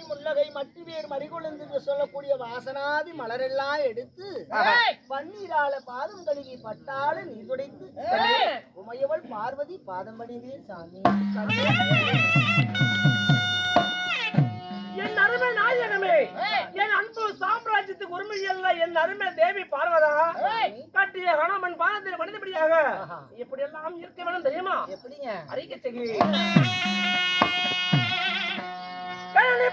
முள்ளகை மட்டி வேறு மறிகொழுந்து என்று சொல்லக்கூடிய வாசனாதி மலரெல்லாம் எடுத்து பன்னீரால பாதம் கழுவி பட்டால நீர் துடைத்து உமையவள் பார்வதி பாதம் பணிந்தே சாமி. என் அருமை நாயகமே, என் அன்பு சாம்ராஜ்யத்துக்கு உரிமையல்ல என் அருமை தேவி பார்வதா கட்டிய கணவன் பாதத்தில் மனிதபடியாக எப்படி எல்லாம் இருக்க வேணும் தெரியுமா? எப்படிங்க அறிக்கை செய்கிறேன்.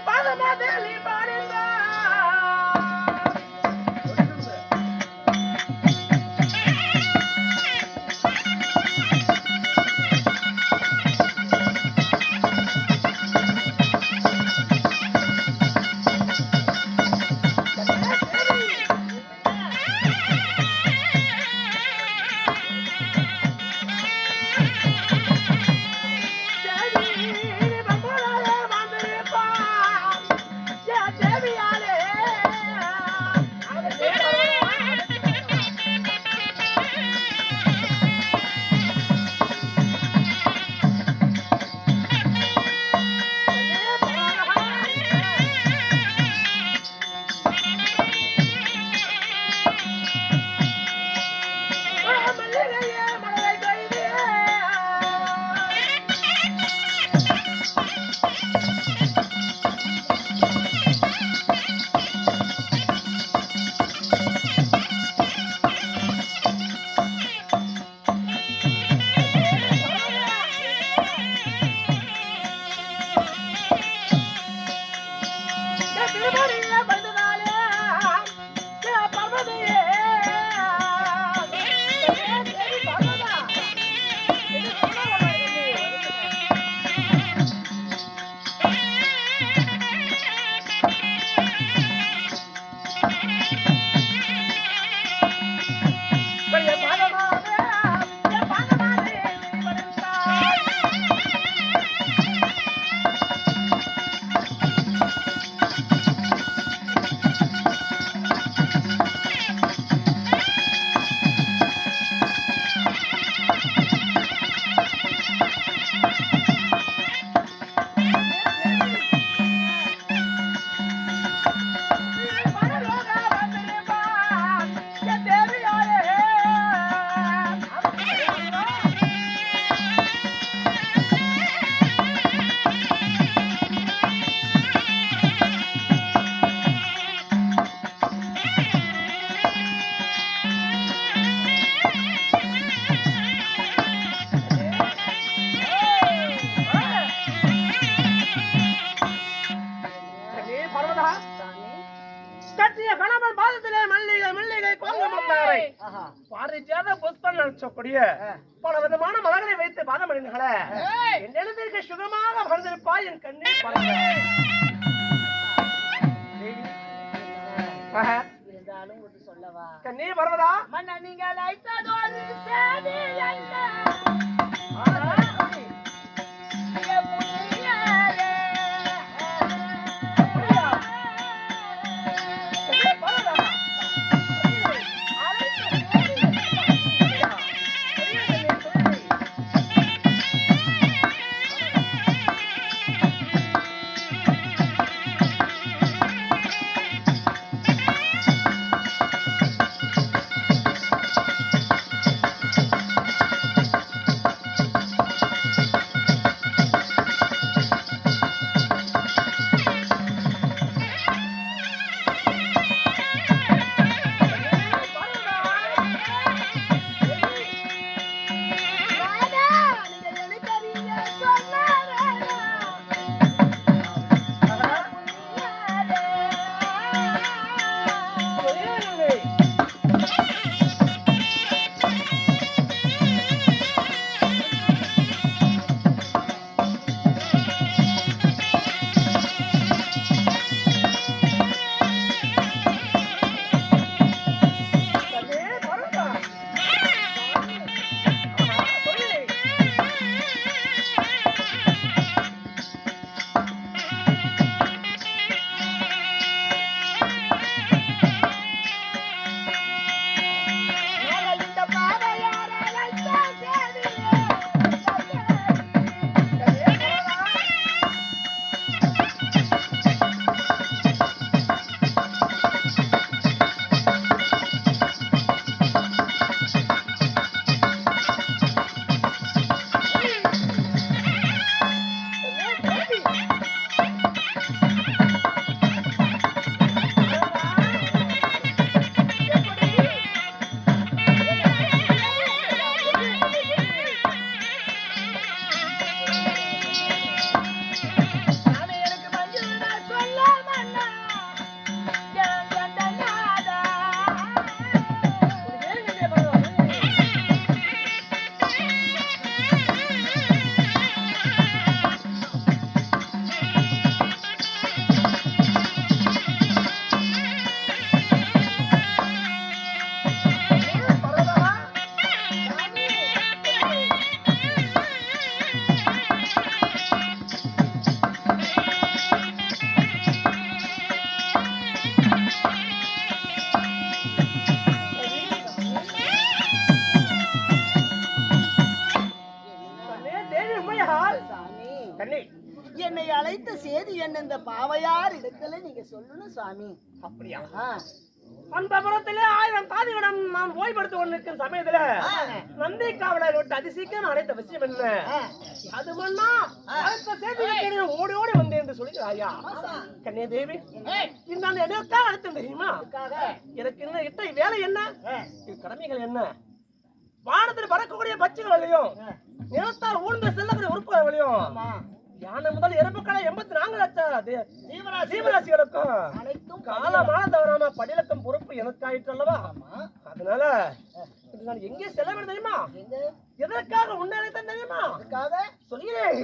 பாதமாதேவி பாடிந்தா பல விதமான மலர்களை வைத்து பாதம் அடைந்தார்களே என் நிலத்திற்கு சுகமாக வந்திருப்பா என் கண்ணீர் இருந்தாலும் ஒன்று சொல்லவா? கண்ணீர் வருவதா? மன்ன நீங்கள் அழைத்ததொரு சேதி அல்ல. செய்தி என்ன இந்த பாவையார் இடத்துல நீங்க சொல்லணும் சுவாமி. அப்படியா? ஆ. அந்த புறத்திலே 1000 தாதிகளிடம் நான் ஓய்வெடுத்து கொண்டிருக்கும் சமயத்துல நந்தி காவலர் விட்டு அதிசீக்கிரம் அழைத்த விஷயம் என்ன? அது மன்னா அடுத்த செய்தி ஓடி ஓடி வந்தேன் என்று சொல்கிறாயா கன்னியா தேவி? நான் எதற்காக அழைத்தேன் தெரியுமா? எனக்கு என்ன இட்ட வேலை என்ன, கடமைகள் என்ன? வானத்தில் பறக்கக்கூடிய பட்சிகளையும் நிலத்தால் ஊழ்ந்து செல்லக்கூடிய உறுப்புகளையும் யானை முதல் எறும்புக்களை 84 லட்சம் ஜீவராசிகளுக்கும் காலமான தவறாம படிலக்கம் பொறுப்பு எனக்காயிற்று அல்லவா? அதனால நான் எங்கே செல்ல வேண்டும் தெரியுமா? எதற்காக உன்னை தான் தெரியுமா? சொல்கிறேன்.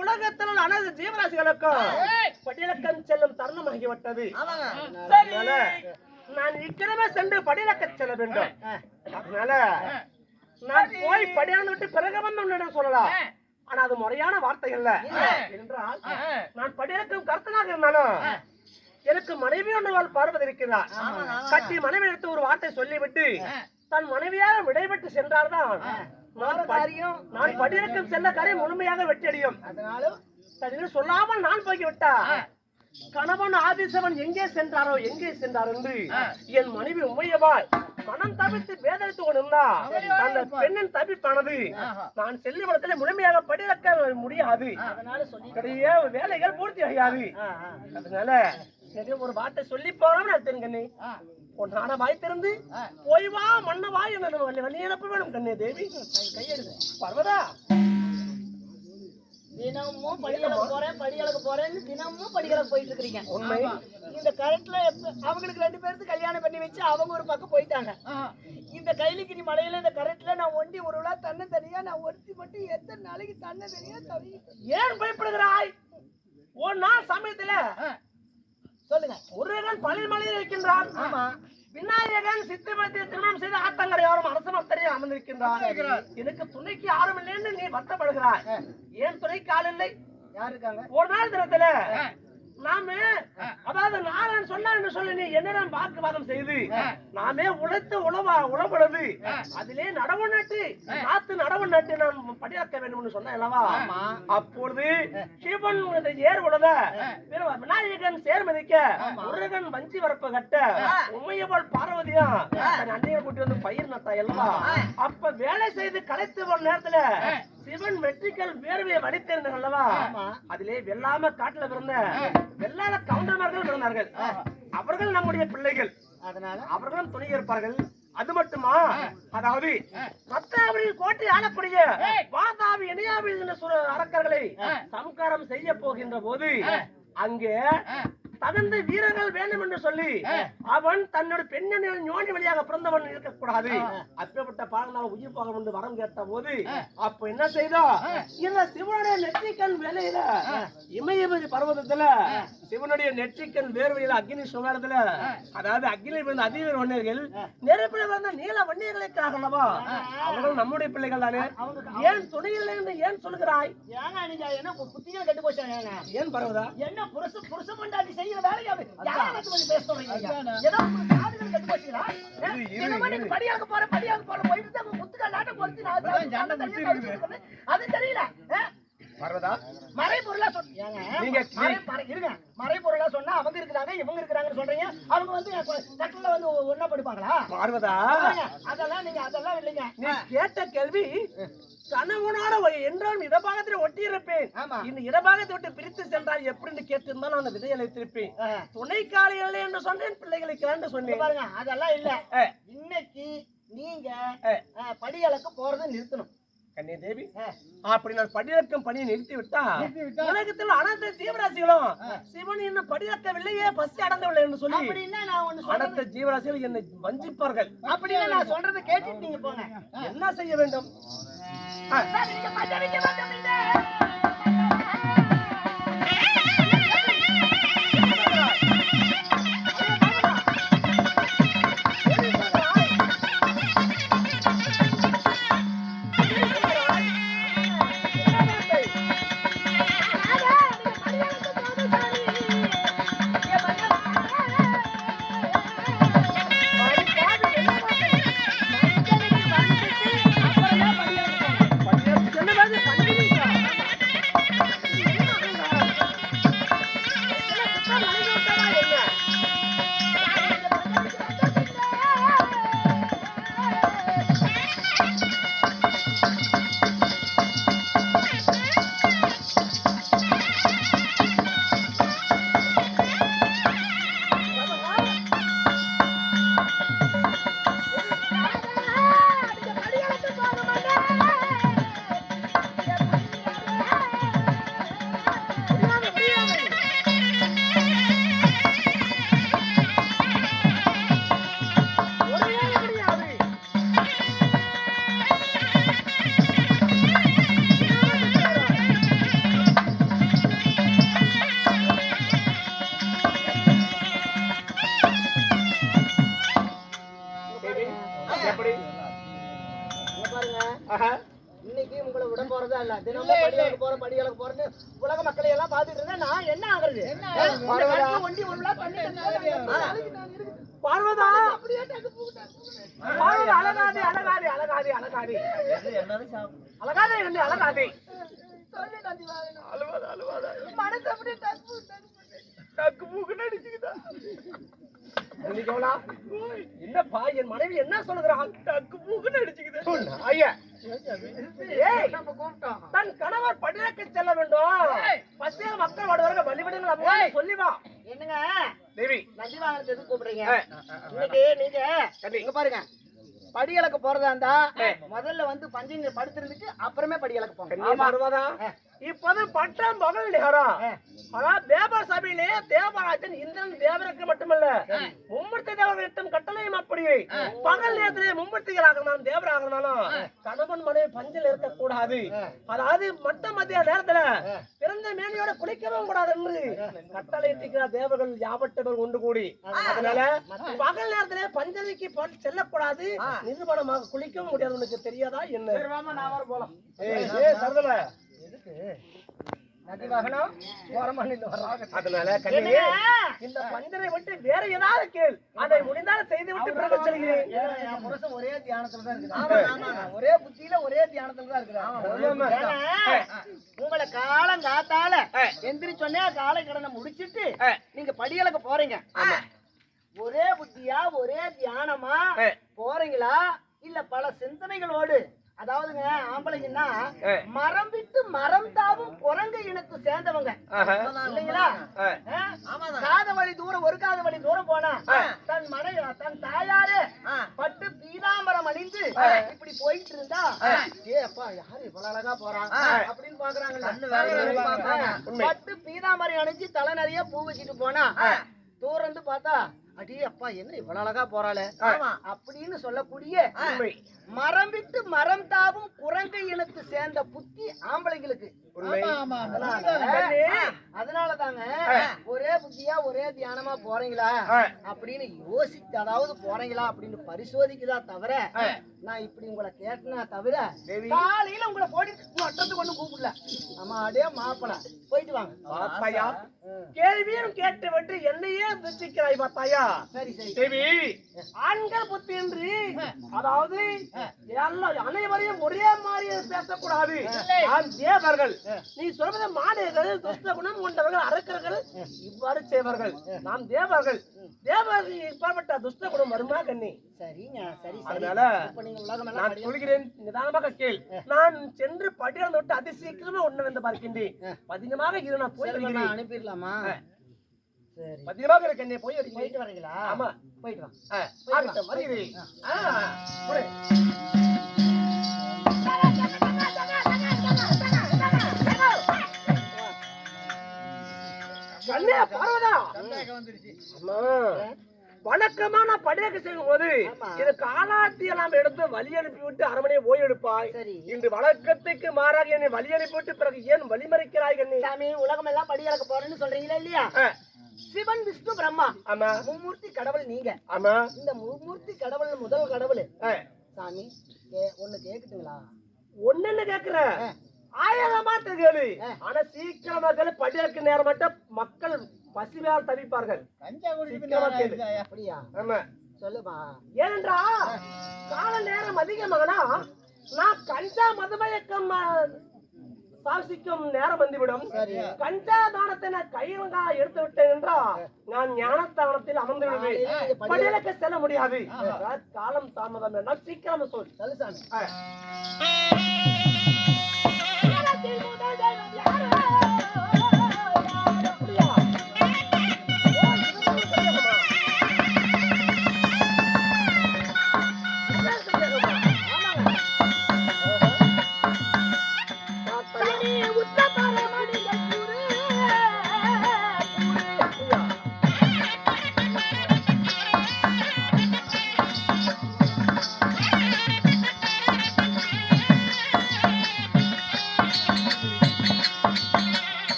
உலகத்தில் அனைத்து ஜீவராசிகளுக்கும் படிலக்கம் செல்லும் தருணமாகிவிட்டது. நான் இக்கிரமே சென்று படிலக்க செல்ல வேண்டும். அதனால நான் போய் படியாந்து விட்டு பிறகு வந்து உன்னிடம் சொல்லலாம். ஆனா அது முறையான வார்த்தை இல்ல என்றால் நான் படிலக்கம் கர்த்தனாக இருந்தாலும் எனக்கு மனைவி ஒன்றுவாள் பார்வதி இருக்கிறார். கட்டி மனைவி எடுத்து ஒரு வார்த்தை சொல்லிவிட்டு தன் மனைவியாக விடைபெற்று சென்றால்தான் நான் படியிறக்கம் செல்ல காரியம் முழுமையாக வெற்றியடையும். அதனால சொல்லாமல் நான் போய்விட்டா கணவன் ஆதிசவன் எங்கே சென்றாரோ எங்கே சென்றார் என்று என் மனைவி உமையவாள் மனம் தவிர்த்து வேதனைத்து கொண்டிருந்தா அந்த பெண்ணின் தவிப்பானது நான் செல்லும் இடத்துல முழுமையாக படியிறக்க முடியாது. வேலைகள் பூர்த்தி ஆகாது. அதனால ஒரு வார்த்தை சொல்லி போறோம் கண்ணே. உன்னான வாய் திறந்து போய் வா மன்னவா என்ன வழி அனுப்ப வேணும் கண்ணே தேவி. கையெடுத்து பர்வதா தினமும் படிகளுக்கு போறேன்னு தினமும் படிகளுக்கு போயிட்டு இருக்கிறீங்க. இந்த கரெக்ட்ல அவங்களுக்கு 2 பேருக்கு கல்யாணம் பண்ணி வச்சு அவங்க ஒரு பக்கம் போயிட்டாங்க. இந்த கைலிகிரி மலையில இந்த கரெக்ட்ல நான் ஒண்டி ஒரு விழா தன்னை தனியா நான் ஒருத்தி மட்டும் எத்தனை நாளைக்கு தன்னை தனியா தவி. ஏன் பயப்படுகிறாய்? ஒரு நாள் சமயத்துல சொல்லுங்க. முருகன் பள்ளிமலையில் இருக்கின்றான். விநாயகன் சித்திரத்தை திருமணம் செய்து ஆத்தங்கரை யாரும் அரச மத்தரையும் அமர்ந்திருக்கின்றார். எனக்கு துணைக்கு யாரும் இல்லைன்னு நீ வருத்தப்படுகிறாய். ஏன் துணைக்கு ஆள் இல்லை? யாரு இருக்காங்க? ஒரு நாள் தினத்துல நாம அதாவது நாராயணன் சொன்னான்னு சொல்லி நீ என்னிடம் வாக்குவாதம் செய்து நாமே உழைத்து உழவுறது அதிலே நடவு நட்டு நான் படியாக்க வேண்டும் சொன்ன அல்லவா? அப்பொழுது சிவன் ஏர் உழுத விநாயகன் சேர்மதிக்க முருகன் வஞ்சி வரப்பு கட்ட உமையவள் பார்வதியா அன்னையை கூட்டி வந்து பயிர் நட்டா அல்லவா? அப்ப வேலை செய்து கலைத்து ஒரு நேரத்துல சிவன் வெற்றிகள் வேர்வையை வடித்திருந்தாங்க அல்லவா? அதிலே வெள்ளாம காட்டுல பிறந்த வெள்ளாத கவுண்டர்மார்கள் பிறந்தார்கள். அவர்கள் நம்முடைய பிள்ளைகள். அதனால அவர்களும் துணை இருப்பார்கள். அது மட்டுமா, அதாவது ரத்னாவளி கோட்டை ஆளக்கூடிய வாதாபி இணையாபி அரக்கர்களை சம்காரம் செய்ய போகின்ற போது அங்கே தகுந்த வீரர்கள் வேண்டும் என்று சொல்லி அவன் தன்னோட பெண்ணின் ஞோனி வழியாக பிறந்தவன் இருக்கக்கூடாது. அப்பேற்பட்ட பாடலால் உயிர் போக என்று வரம் கேட்ட போது அப்ப என்ன செய்தா இந்த சிவனுடைய நெற்றிக்கண் வேலையில இமயமதி பர்வதத்துல சிவனுடைய நெற்றிக்கண் வேர்வையில அக்னி சுகாரத்துல அதாவது அக்னி விழுந்த அதிவீர வன்னியர்கள் நெருப்பில் வந்த நீல வன்னியர்களுக்காக அல்லவா? அவர்கள் நம்முடைய பிள்ளைகள் தானே. ஏன் துணை இல்லை என்று ஏன் சொல்கிறாய்? என்ன புத்திகள் கெட்டு போச்சாங்க? ஏன் பர்வதா? என்ன புருஷ மண்டாடி செய்யற வேலையாவே யாரை வந்து பேச சொல்றீங்க? ஏதோ காதுகள் கெட்டு போச்சுடா. படியாக போற போயிட்டு முத்துக்க நாட்டம் கொடுத்து அது தெரியல. பார்வதா மறைபொருளா ஏங்க நீங்க இருங்க மறைபொருளா சொன்னா அவங்க இருக்கிறாங்க இவங்க இருக்கிறாங்கன்னு சொல்றீங்க அவங்க வந்து கட்டில வந்து ஒண்ணா படிப்பாங்களா பார்வதா அதெல்லாம் நீங்க அதெல்லாம் இல்லைங்க நீ கேட்ட கேள்வி கணவனோட என்றாலும் இடபாகத்தில் ஒட்டி இருப்பேன் இந்த இடபாகத்தை விட்டு பிரித்து சென்றால் எப்படின்னு கேட்டிருந்தா நான் விதையை அழைத்திருப்பேன் துணைக்காலிகள் என்று சொன்னேன் பிள்ளைகளுக்கு சொன்னேன் பாருங்க அதெல்லாம் இல்ல இன்னைக்கு நீங்க படியலுக்கு போறதை நிறுத்தணும் கண்ணே தேவி அப்படி நான் படியிறக்கம் பணியை நிறுத்தி விட்டா உலகத்தில் அனைத்து ஜீவராசிகளும் சிவன் இன்னும் படியிறக்கவில்லையே பசி அடங்கவில்லை என்று சொல்லி அப்படின்னா நான் ஒண்ணு அனைத்து ஜீவராசிகள் என்னை வஞ்சிப்பார்கள் அப்படின்னு நான் சொல்றதை கேட்டுட்டு நீங்க போங்க என்ன செய்ய வேண்டும் இன்னைக்கு உங்களை விட போறதா இல்ல தினமும் படிகளுக்கு போறேன்னு உலக மக்களை எல்லாம் பாத்துட்டு இருந்தா நான் என்ன ஆகுறது ஒண்டி ஒண்ணா தண்ணி பார்வதா பார்வதா அழகாதே அழகாதே அழகாதே அழகாதே அழகாதே என்று அழகாதே அழுவாதா அழுவாதா மனசு அப்படியே டக்கு மூக்கு நடிச்சுக்குதா என்னப்பா என் மனைவி என்ன சொல்லுகிறான் டக்கு மூக்கு நடிச்சுக்குது ஐயா தன் கணவர் படியாக்க செல்ல வேண்டும் பசிய மக்கள் வருவார்கள் பலிபடுங்கள் அப்போ சொல்லிவா என்னங்க தேவி நந்தி வாகனத்தை எதுக்கு கூப்பிடுறீங்க இன்னைக்கு நீங்க இங்க பாருங்க படியலுக்கு போறதா இருந்தா முதல்ல வந்து பஞ்சங்க படுத்திருந்துட்டு அப்புறமே படியலுக்கு போங்க இப்போது பட்டம் பகல் நேரம் ஆனா தேவ சபையிலே தேவராஜன் இந்திரன் தேவருக்கு மட்டுமல்ல மும்மூர்த்தி தேவரிடம் கட்டளையும் அப்படி பகல் நேரத்திலே மும்மூர்த்திகளாக நான் தேவராகனாலும் கணவன் மனைவி பஞ்சில் இருக்கக்கூடாது அதாவது மட்ட மத்திய நேரத்துல பிறந்த மேனியோட குளிக்கவும் கூடாது என்று கட்டளை இட்டிருக்கிறார் தேவர்கள் யாவட்டவர் ஒன்று கூடி அதனால பகல் நேரத்திலே பஞ்சலிக்கு செல்லக்கூடாது நிர்வாணமாக குளிக்கவும் முடியாது உனக்கு தெரியாதா என்ன போலாம் சரதல அதனால இந்த பஞ்சனை விட்டு வேற ஏதாவது கேள் அதை முடிந்தாலும் செய்து விட்டு பிறகு சொல்கிறேன் ஒரே தியானத்துல தான் இருக்கு ஒரே புத்தியில ஒரே தியானத்துல தான் இருக்கு உங்களை காலம் காத்தால எந்திரி சொன்னே காலை கடனை முடிச்சிட்டு நீங்க படியலுக்கு போறீங்க ஒரே புத்தியா ஒரே தியானமா போறீங்களா இல்ல பல சிந்தனைகளோடு அதாவதுங்க ஆம்பளைங்கன்னா மரம் விட்டு மரம் தாவும் குரங்கு இனத்தை சேர்ந்தவங்க இல்லைங்களா காத வழி தூரம் ஒரு காத வழி தூரம் போனா தன் மனைவி தன் தாயாரு பட்டு பீதாம்பரம் அணிந்து இப்படி போயிட்டு இருந்தா ஏ அப்பா யாரு இவ்வளவு அழகா போறான் அப்படின்னு பாக்குறாங்க பட்டு பீதாம்பரம் அணிஞ்சு தலை நிறைய பூ வச்சுட்டு போனா தூரம் இருந்து பார்த்தா அடி அப்பா என்ன இவ்வளவு அழகா போறாளே அப்படின்னு சொல்லக்கூடிய மரம் விட்டு மரம் தாவும் குரங்கை இனத்து சேர்ந்த புத்தி ஆம்பளைங்களுக்கு அதனாலதாங்க ஒரே புத்தியா ஒரே தியானமா போறீங்களா அப்படின்னு யோசிச்சு அதாவது போறீங்களா அப்படின்னு பரிசோதிக்குதா தவிர நான் இப்படி உங்களை கேட்டனா தவிர காலையில உங்களை போட்டு அட்டத்துக்கு ஒண்ணு கூப்பிடல ஆமா அடே மாப்பிள போயிட்டு வாங்க கேள்வியும் கேட்டு விட்டு என்னையே துச்சிக்கிறாய் பார்த்தாயா சரி சரி தேவி ஆண்கள் புத்தி என்று அதாவது அனைவரையும் ஒரே மாதிரி பேசக்கூடாது தேவர்கள் நீ சொல்வத மாடுகள் துஷ்ட குணம் கொண்டவர்கள் அரக்கர்கள் இவ்வாறு செய்வார்கள். நாம் தேவர்கள் தேவர்கள் இப்படிப்பட்ட துஷ்ட குணம் வருமா கண்ணி? சரிங்க சரி. அதனால நான் சொல்கிறேன், நிதானமாக கேள். நான் சென்று படியாந்து விட்டு அதி சீக்கிரமா ஒண்ணு வந்து பார்க்கின்றேன். பதினமாக இரு, நான் போய் வருகிறேன். அனுப்பிடலாமா? சரி, பதினமாக இருக்க கண்ணே, போய் வருகிறேன். போயிட்டு வரீங்களா? ஆமா, போயிட்டு வா. ஆகட்டும், வருகிறேன். கண்ணே பார்வதா, வணக்கமான படியக்க செய்யும் போது இது காலாட்டிய நாம் எடுத்து வழி அனுப்பி விட்டு அரமனையை ஓய் எடுப்பாய். இன்று வழக்கத்துக்கு மாறாக என்னை வழி அனுப்பிவிட்டு பிறகு ஏன் வழிமறைக்கிறாய் கண்ணி? சாமி, உலகம் எல்லாம் படி அளக்க போறேன்னு சொல்றீங்களா இல்லையா? சிவன் விஷ்ணு பிரம்மா, ஆமா, மும்மூர்த்தி கடவுள் நீங்க. ஆமா, இந்த மும்மூர்த்தி கடவுள் முதல் கடவுள் சாமி. ஒண்ணு கேக்குதுங்களா? ஒண்ணு கேக்குற ஆயிரமா கேளு. ஆனா சீக்கிரமா கேளு, படியற்கு நேரம் மட்டும் மக்கள் பசியால் தவிப்பார்கள். அப்படியா? ஆமா, சொல்லுமா. ஏனென்றா கால நேரம் அதிகமானா நான் கஞ்சா மதுமயக்கம் சாசிக்கும் நேரம் வந்துவிடும். கஞ்சா தானத்தை நான் கையங்கா எடுத்து விட்டேன் என்றா நான் ஞானஸ்தானத்தில் அமர்ந்து விடுவேன். படியலுக்கு செல்ல முடியாது. காலம் தாமதம் என்றால் சீக்கிரம் சொல். சாமி.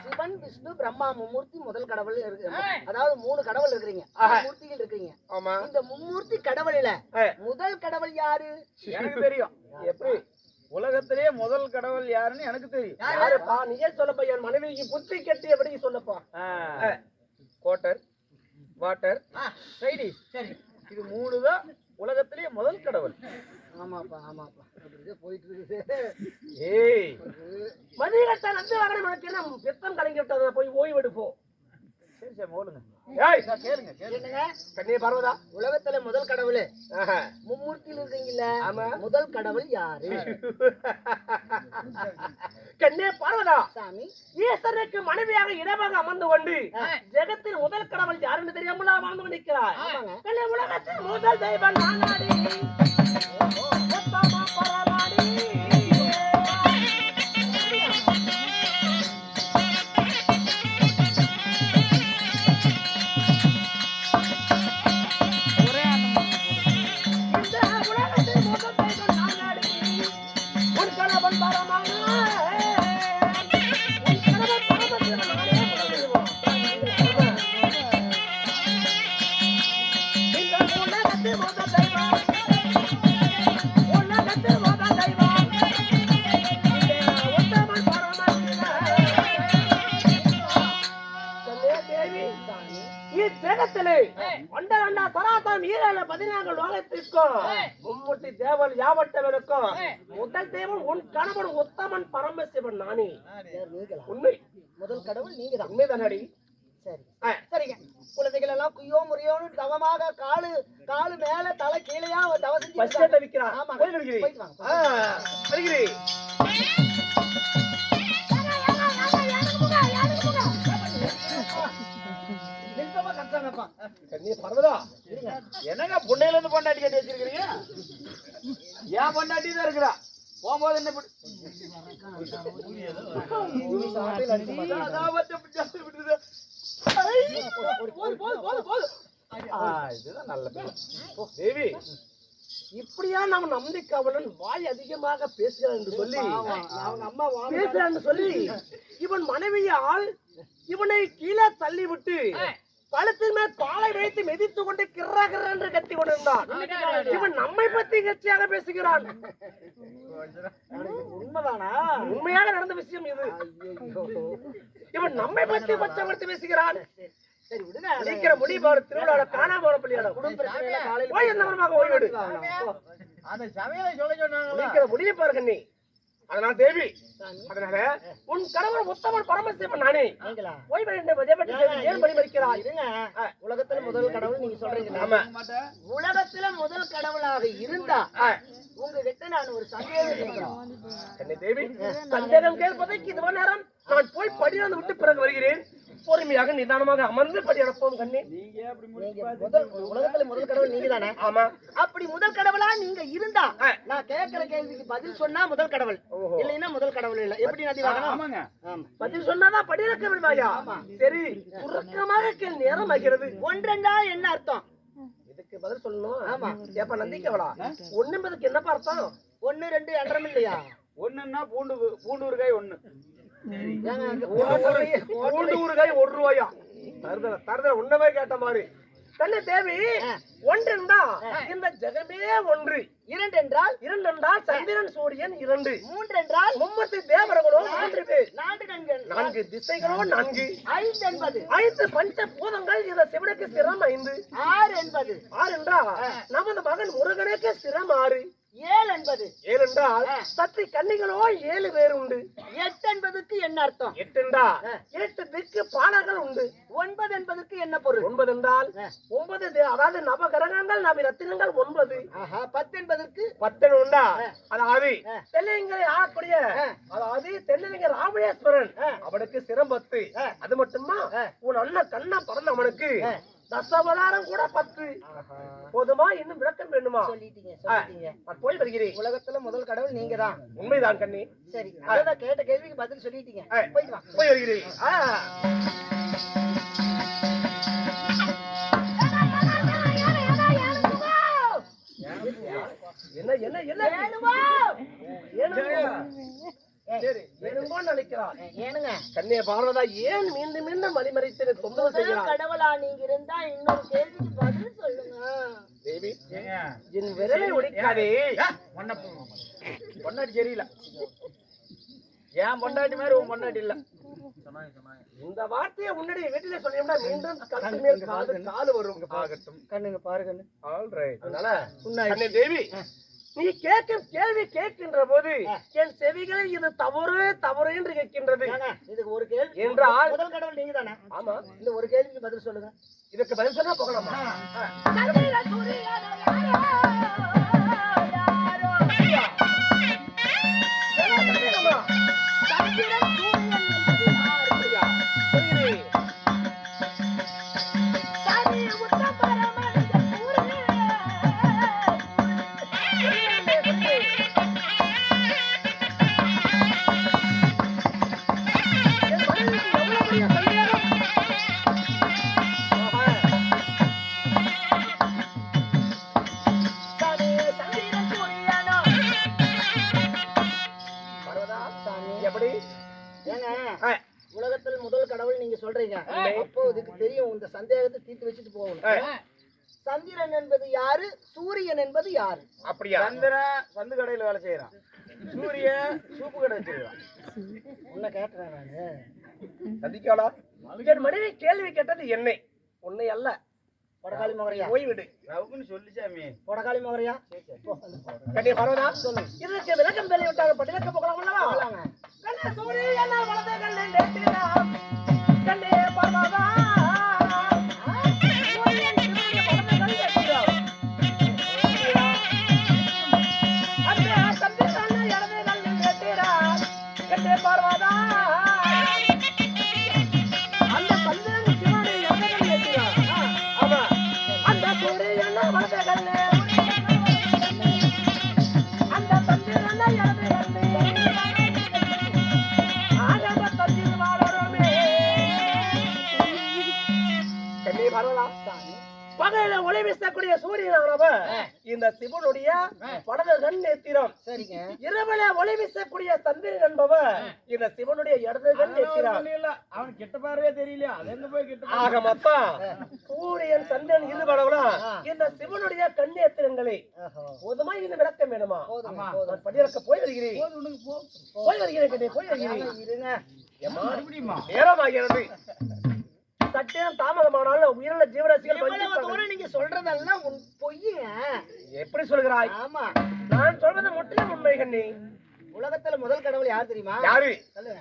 சிவன் விஷ்ணு பிரம்மா மும்மூர்த்தி முதல் கடவுள் இருக்கு. அதாவது 3 கடவுள் இருக்கிறீங்க, மூர்த்திகள் இருக்கீங்க. இந்த மும்மூர்த்தி கடவுள்ல முதல் கடவுள் யாரு? எனக்கு தெரியும். எப்படி உலகத்திலே முதல் கடவுள் யாருன்னு எனக்கு தெரியும். யாருப்பா? நீயே சொல்லப்பா. என் மனைவிக்கு புத்தி கட்டி எப்படி சொல்லப்பா? கோட்டர், வாட்டர், சைடிஸ், சரி, இது 3 தான் உலகத்திலே முதல் கடவுள். ஆமாப்பா ஆமாப்பா, போயிட்டு இருக்குது. ஏய், மதியத்தை நந்து வாங்கணும். உனக்கு என்ன பெத்தம் கலங்கி விட்டத? போய் ஓய்வு எடுப்போம். சரி சரி, போடுங்க. ஏய், கேளுங்க. என்னங்க கண்ணே பார்வதா, உலகத்துல முதல் கடவுள் மும்மூர்த்தியில் இருக்கீங்கல்ல, முதல் கடவுள் யாரு? கண்ணே பார்வதா, சாமி, ஈஸ்வரனுக்கு மனைவியாக இடமாக அமர்ந்து கொண்டு ஜெகத்தில் முதல் கடவுள் யாருன்னு தெரியாமலா வாழ்ந்து கொண்டிருக்கிறார். கண்ணே, உலகத்தில் முதல் தெய்வம் நானாடி, உத்தம பரமாடி. மும்மூர்த்தி தேவன் யாவட்டவருக்கும் முதல் தேவன் உன் கணவன் உத்தமன் பரமசிவன் நானே. உண்மை, முதல் கடவுள் நீங்க தான். உண்மைதானடி? சரி, சரிங்க. குழந்தைகள் எல்லாம் குய்யோ முறியோன்னு தவமாக காலு மேல தலை கீழையா தவ செஞ்சு தவிக்கிறான். ஆமா, வருகிறேன். என்னங்க பொண்ணையில இருந்து பொண்டாட்டி கட்டி வச்சிருக்கீங்க? ஏன் பொண்டாட்டி தான் இருக்கிறா? போகும்போது என்ன இதுதான் நல்ல தேவி. இப்படியா நம்ம நம்பிக்கையாளன் வாய் அதிகமாக பேசுகிறான் என்று சொல்லி அவங்க அம்மா பேசுறான் என்று சொல்லி இவன் மனைவியால் இவனை கீழே தள்ளி விட்டு கழுத்தின் மேல் காலை வைத்து மிதித்துக் கொண்டு கிர்ற என்று கத்தி கொண்டிருந்தான். இவன் நம்மை பத்தி கட்சியாக பேசுகிறான். உண்மைதானா? உண்மையாக நடந்த விஷயம் இது. இவன் நம்மை பற்றி பச்சப்படுத்தி பேசுகிறான். சரி விடுங்க. சீக்கிர முடி பாரு, திருவிழால காணாம போன பள்ளியாடம். குடும்ப பிரச்சனையில காலையில போய் எந்த மரமாக ஓய்வெடு. அந்த சமையலை சொல்ல சொன்னாங்களா? சீக்கிர முடிய பாரு கண்ணி. அதனால தேவி, அதனால உன் கணவர் உத்தமன் பரமசிவன் நானே. நீங்களா? ஓய்வெடு விஜயபட்டி தேவி ஏன் பரிமரிக்கிறாய்? இருங்க. உலகத்துல முதல் கடவுள் நீங்க சொல்றீங்க. ஆமா. உலகத்துல முதல் கடவுளாக இருந்தா உங்ககிட்ட நான் ஒரு சந்தேகம் கேட்கிறோம். கண்ணி தேவி, சந்தேகம் கேட்பதற்கு இதுவரை நேரம் நான் போய் படியாந்து விட்டு பிறகு வருகிறேன். பொறுமையாக நிதானமாக அமர்ந்து படி அனுப்பவும் கண்ணி. நீங்க முதல் உலகத்துல முதல் கடவுள் நீங்க தானே? ஆமா. அப்படி முதல் கடவுளா நீங்க இருந்தா நான் கேட்கிற கேள்விக்கு பதில் சொன்னா முதல் கடவுள், இல்லைன்னா முதல் கடவுள் இல்ல. எப்படி நதி வாங்கணும்? ஆமாங்க. பதில் சொன்னாதான் படி இறக்க விடுவாயா? சரி, சுருக்கமாக கேள், நேரம் ஆகிறது. ஒன்றெண்டா என்ன அர்த்தம்? இதுக்கு பதில் சொல்லணும். ஆமா. ஏப்ப நந்திக்கவளா, ஒண்ணும்பதுக்கு என்னப்பா அர்த்தம்? 1 2 என்றம் இல்லையா? ஒண்ணுன்னா பூண்டு ஊறுகாய் 1. பூண்டு ஊறுகாய் 1 ரூபாயா? தருதல உன்னவே கேட்ட மாதிரி. கண்ணு தேவி, ஒன்றென்றா இந்த ஜெகமே ஒன்று. 2 என்றால் 2 என்றால் சந்திரன் சூரியன் 2. 3 என்றால் மும்மூர்த்தி தேவர்களோ 3 பேர். 4 கண்கள். 4 திசைகளோ 4. 5 என்பது 5 பஞ்ச பூதங்கள் இந்த சிவனுக்கு சிரம் 5. 6 என்பது 6 என்றால் நமது மகன் முருகனுக்கு சிரம் 6. 7 என்பது 7 என்றால் சக்தி கன்னிகளோ 7 பேர் உண்டு. 8 என்பதுக்கு என்ன அர்த்தம்? 8 என்றால் 8 திக்கு பாலர்கள் உண்டு. 9 என்பதுக்கு என்ன பொருள்? 9 என்றால் 9 அதாவது நவகிரகங்கள் நவரத்தினங்கள் 9. 10 என்பதற்கு 10 உண்டா? அதாவது தென்னிலங்கை ஆளக்கூடிய அதாவது தென்னிலங்கை ராமேஸ்வரன் அவனுக்கு சிரம் 10. அது மட்டுமா உன் அண்ணன் கண்ணா பிறந்த அவனுக்கு தசவதாரம் கூட 10. போதுமா? இன்னும் விளக்கம் வேண்டுமா? சொல்லிட்டீங்க. போய் வருகிறேன். உலகத்துல முதல் கடவுள் நீங்க தான். உண்மைதான் கண்ணி. சரி, அதான் கேட்ட கேள்விக்கு பதில் சொல்லிட்டீங்க. போயிட்டு வா. போய் வருகிறேன். என்ன என்ன என்ன ஏனுங்க கண்ணிய பார்வதா, ஏன் மீண்டும் மீண்டும் வழிமறைத்து தொந்தரவு செய்கிறார்? கடவுளா நீங்க இருந்தா இன்னொரு கேள்விக்கு பதில் சொல்லுங்க. தேவி, என் விரலை ஒடிக்காதே. பொண்டாட்டி சரியில்லை. ஏன் பொண்டாட்டி மாதிரி உன் பொண்டாட்டி இல்ல. இந்த வார்த்தையை முன்னாடி வீட்டிலே சொன்னீங்கன்னா மீண்டும் கழுத்து மேல் காலு வரும். கண்ணுங்க பாருங்க. ஆல்ரைட். அதனால கண்ணே தேவி, நீ கேட்கும் கேள்வி கேட்கின்ற போது என் செவிகள் இது தவறு தவறு என்று கேட்கின்றது. இதுக்கு ஒரு கேள்வி என்றால் முதல் கடவுள் நீங்க தானே? ஆமா. இந்த ஒரு கேள்விக்கு பதில் சொல்லுங்க. இதுக்கு பதில் சொன்னா போகலாமா? உலகத்தில் முதல் கடவுள் நீங்க சொல்றீங்க. அப்போ இதுக்கு தெரியும், இந்த சந்தேகத்தை தீர்த்து வச்சுட்டு போகணும். சந்திரன் என்பது யாரு? சூரியன் என்பது யாரு? அப்படியா? சந்திரன் சந்து கடையில வேலை செய்யறான். சூரியன் சூப்பு கடை வச்சிருக்கான். உன்னை கேட்டுறேன் நானு. சந்திக்காளா? என் மனைவி கேள்வி கேட்டது என்னை, உன்னை அல்ல. பொடகாளி மகரையா? போய்விடு. ரவுக்குன்னு சொல்லிச்சாமி. பொடகாளி மகரையா? கண்ணே பரவதா, இதற்கு விளக்கம் தெரிய விட்டாங்க. பட்டியலுக்கு போகலாம் அல்லவா? போகலாங்க. கண்ணே சூரியன் வலது கண்ணே நேற்றினாம். கண்ணே பரவதா, சூரியன் திரும்பிய வலது கண்ணே நேற்றினாம். அண்ணே சந்திரன் இடது கண்ணே நேற்றினாம். கண்ணே பரவதா, அந்த சந்திரன் சிவனை இடது கண்ணே நேற்றினாம். ஆமா, அந்த சூரியன் வலது கண்ணே, அந்த சந்திரன் இடது கண்ணே, பகையில ஒளி வீசக்கூடிய சூரியனானவர் இந்த சிவனுடைய வலது கண் நேத்திரம். சரிங்க. இரவுல ஒளி வீசக்கூடிய சந்திரன் என்பவர் இந்த சிவனுடைய இடது கண் நேத்திரம். அவன் கிட்ட பார்வே தெரியலையா? அது எங்க போய் கிட்ட ஆக மொத்தம் சூரியன் சந்திரன் இருபடவெல்லாம் இந்த சிவனுடைய கண் நேத்திரங்களை. போதுமா? இந்த விளக்கம் வேணுமா? படியறக்க போய் வருகிறேன். போய் வருகிறேன். போய் வருகிறேன். இருங்க. நேரமாகிறது. சட்டேன் தாமதமானாலும் உயிருள்ள ஜீவராசிகள் இவ்வளவு வஞ்சிப்பார்கள். தூரம் நீங்க சொல்றதெல்லாம் பொய்யுங்க. எப்படி சொல்கிறாய்? ஆமா, நான் சொல்வது முற்றிலும் உண்மை கண்ணி. உலகத்துல முதல் கடவுள் யார் தெரியுமா? யாரு? சொல்லுங்க.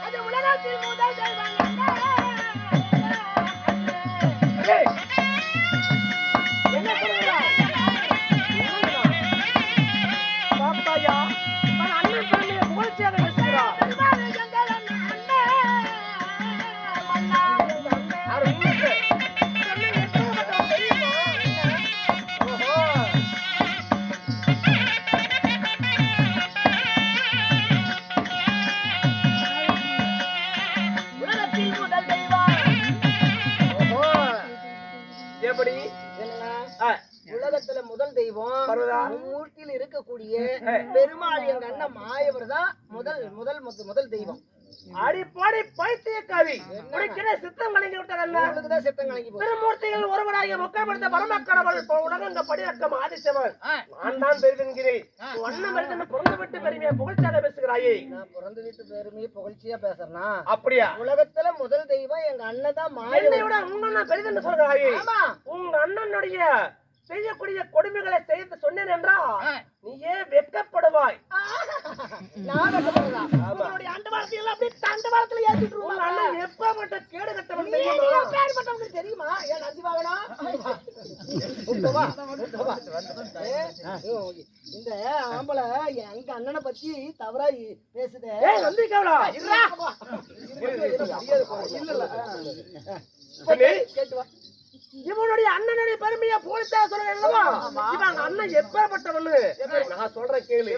அது உலகத்தில் முதல் ஏய், என்ன சொல்கிறாய்? பாப்பாயா, தன் அண்ணன் பெருமையை புகழ்ச்சியாக பேசுகிறார். அது உண்மை. ஓஹோ. உலகத்தில் முதல் தெய்வம். ஓஹோ. எப்படி? என்னங்க? ஆ, உலகத்துல முதல் தெய்வம் பரவதா? மூர்த்தியில் இருக்கக்கூடிய பெருமாள் எங்க அண்ணன் மாயவர் தான் முதல் தெய்வம். அடிப்படை பைத்தியக்காரி. உனக்கே சித்தம் கலங்கி விட்டதல்ல? உங்களுக்குதான் சித்தம் கலங்கி போகுது. திருமூர்த்திகள் ஒருவராகிய முக்கப்படுத்த பரமக்கடவுள் உலகங்க படியக்கம் ஆதித்தவர் நான் தான் பெரிதென்கிறேன். வண்ணம் பெரிதென்று பிறந்து விட்டு பெருமையை புகழ்ச்சியாக பேசுகிறாயே. நான் பிறந்த வீட்டு பெருமையை புகழ்ச்சியா பேசுறேன்னா அப்படியா? உலகத்துல முதல் தெய்வம் எங்க அண்ணன் தான் என்னை மாயவர். விட உங்க அண்ணன் பெரிதென்று சொல்கிறாயே. ஆமா, உங்க அண்ணனுடைய செய்யக்கூடிய கொடுமைகளை செய்து சொன்னேன் என்றால் நீயே வெட்கப்படுவாய். நான் வெட்கப்படுறதா? உங்களுடைய அண்டவாளத்தை எல்லாம் அப்படியே தண்டவாளத்துல ஏத்திட்டு உங்க அண்ணன் எப்பப்பட்ட கேடு கட்டவன் நீ தெரியுமா? பேர்பட்டவங்களுக்கு தெரியுமா? ஏன் நசிவாகனா? உத்தவா, உத்தவா. இந்த ஆம்பளை எங்க அண்ணனை பத்தி தவறா பேசுதே. ஏய் நந்திக்காவலா இருடா. இல்ல இல்ல கேட்டு வா. இவனுடைய அண்ணனுடைய பெருமையை போலீஸா சொல்ல இவன் அண்ணன் எப்பேற்பட்டவன்னு நான் சொல்ற கேளு.